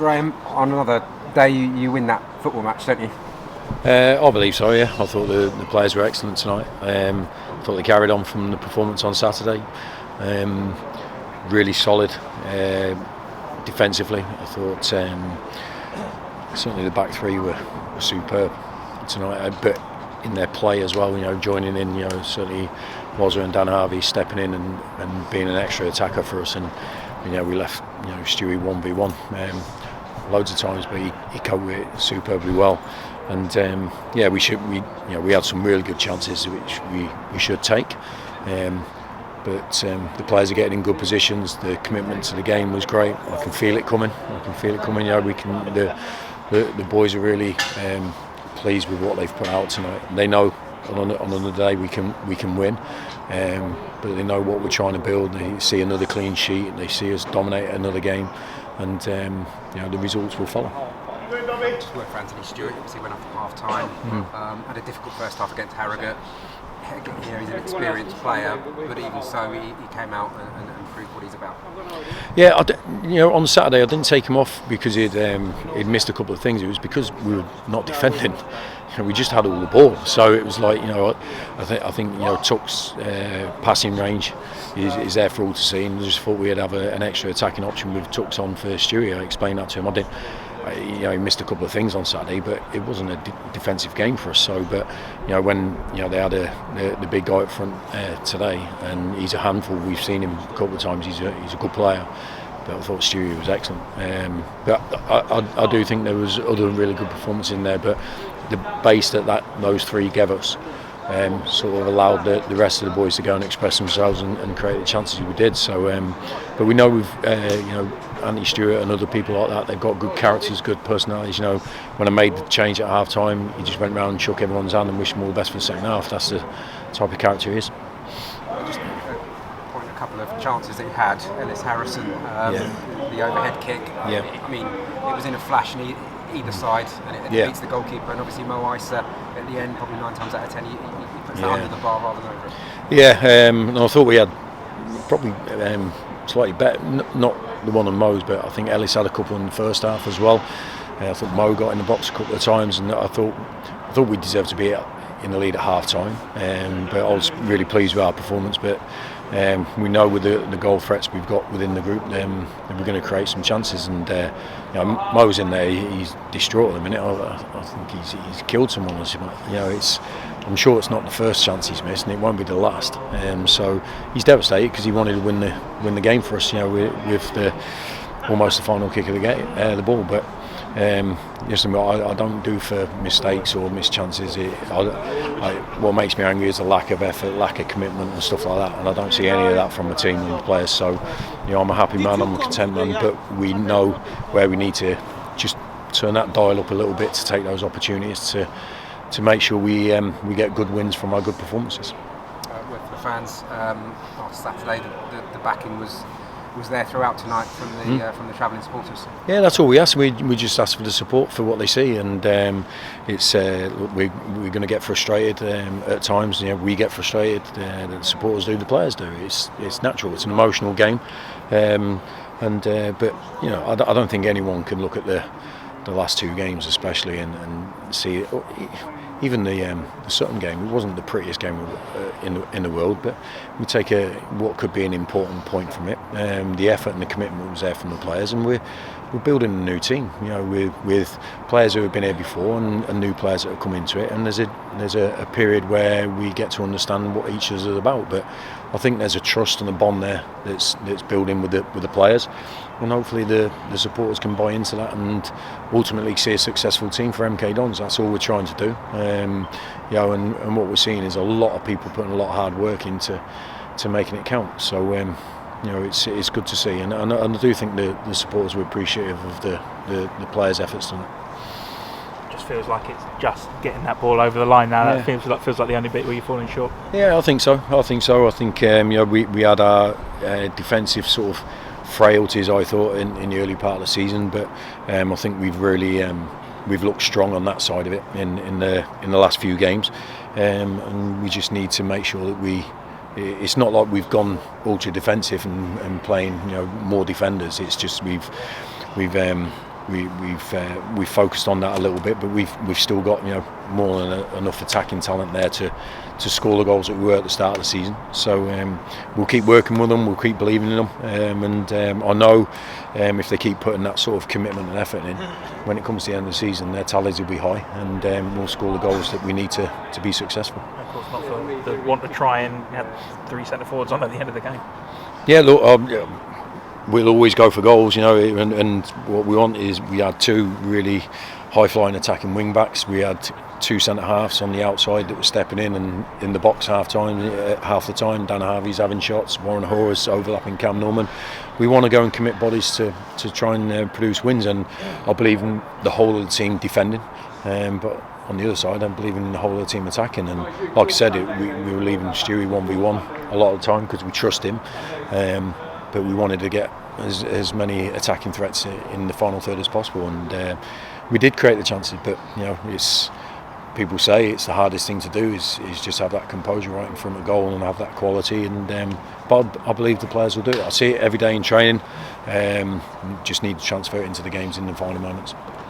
Graham, on another day you win that football match, don't you? I believe so, yeah. I thought the players were excellent tonight. I thought they carried on from the performance on Saturday. Really solid defensively. I thought certainly the back three were superb tonight, but in their play as well, joining in, certainly Walsall and Dan Harvey stepping in and being an extra attacker for us, and we left Stewie 1v1 loads of times, but he coped with it superbly well. And we had some really good chances which we should take, but the players are getting in good positions. The commitment to the game was great. I can feel it coming. The boys are really pleased with what they've put out tonight. They know on another day we can win, but they know what we're trying to build. They see another clean sheet. They see us dominate another game, and the results will follow. Just worked for Anthony Stewart. He went off at half time. Had a difficult first half against Harrogate. He's an experienced player, but even so, he came out and proved what he's about. Yeah, on Saturday I didn't take him off because he'd missed a couple of things. It was because we were not defending. We just had all the ball, so it was like I think Tuck's passing range is there for all to see, and I just thought we'd have an extra attacking option with Tuck's on for Stewie. I explained that to him. I didn't. He missed a couple of things on Saturday, but it wasn't a defensive game for us. So, but when they had the big guy up front today, and he's a handful. We've seen him a couple of times. He's a good player, but I thought Stewie was excellent. But I do think there was other really good performances in there. But the base that those three gave us sort of allowed the rest of the boys to go and express themselves and create the chances we did. So, but we know we've Anthony Stewart and other people like that, they've got good characters, good personalities. When I made the change at half time, he just went round and shook everyone's hand and wished them all the best for the second half. That's the type of character he is. Just point a couple of chances that he had. Ellis Harrison, the overhead kick. I mean, it was in a flash and either side, and it beats the goalkeeper. And obviously Mo Isa at the end, probably 9 times out of 10, he puts that under the bar rather than over it. Yeah, and I thought we had probably slightly better, not the one on Mo's, but I think Ellis had a couple in the first half as well. I thought Mo got in the box a couple of times, and I thought we deserved to be in the lead at half time. But I was really pleased with our performance. But we know with the goal threats we've got within the group, that we're going to create some chances. And Mo's in there; he's distraught at the minute. I think he's killed someone. I'm sure it's not the first chance he's missed, and it won't be the last. So he's devastated because he wanted to win the game for us. With almost the final kick of the game, the ball. But I don't do for mistakes or missed chances. What makes me angry is the lack of effort, lack of commitment, and stuff like that. And I don't see any of that from the team and the players. So, I'm a happy man, I'm a content man. But we know where we need to just turn that dial up a little bit to take those opportunities to make sure we get good wins from our good performances. With the fans, last Saturday, the backing was there throughout tonight from the travelling supporters. Yeah, that's all we ask. We just ask for the support for what they see, and it's we're going to get frustrated at times. We get frustrated. The supporters do, the players do. It's natural. It's an emotional game, but I don't think anyone can look at the last two games especially and see it. Even the Sutton game, it wasn't the prettiest game in the world, but we take what could be an important point from it. The effort and the commitment was there from the players, and we're building a new team. With players who have been here before and new players that have come into it. And there's a period where we get to understand what each of us is about. But I think there's a trust and a bond there that's building with the players. And hopefully the supporters can buy into that and ultimately see a successful team for MK Dons. That's all we're trying to do. And what we're seeing is a lot of people putting a lot of hard work into making it count. So it's good to see, and I do think the supporters were appreciative of the players' efforts tonight. Just feels like it's just getting that ball over the line now. That feels like the only bit where you're falling short. Yeah, I think so. I think we had our defensive sort of frailties, I thought, in the early part of the season, but I think we've really we've looked strong on that side of it in the last few games, and we just need to make sure that it's not like we've gone ultra defensive and playing more defenders. It's just we've we've focused on that a little bit, but we've still got more than enough attacking talent there to score the goals that we were at the start of the season. So we'll keep working with them, we'll keep believing in them, and I know if they keep putting that sort of commitment and effort in, when it comes to the end of the season, their tallies will be high, and we'll score the goals that we need to be successful. Of course, not for the want to try and have 3 centre forwards on at the end of the game. Yeah, look, we'll always go for goals, and what we want is we had 2 really high-flying attacking wing-backs. We had 2 centre-halves on the outside that were stepping in and in the box half the time. Dan Harvey's having shots, Warren Horace overlapping Cam Norman. We want to go and commit bodies to try and produce wins, and I believe in the whole of the team defending, but on the other side I'm believing in the whole of the team attacking. And like I said, we were leaving Stewie 1v1 a lot of the time because we trust him, but we wanted to get as many attacking threats in the final third as possible, and we did create the chances, but it's, people say it's the hardest thing to do is just have that composure right in front of goal and have that quality, and but I believe the players will do it. I see it every day in training, just need to transfer it into the games in the final moments.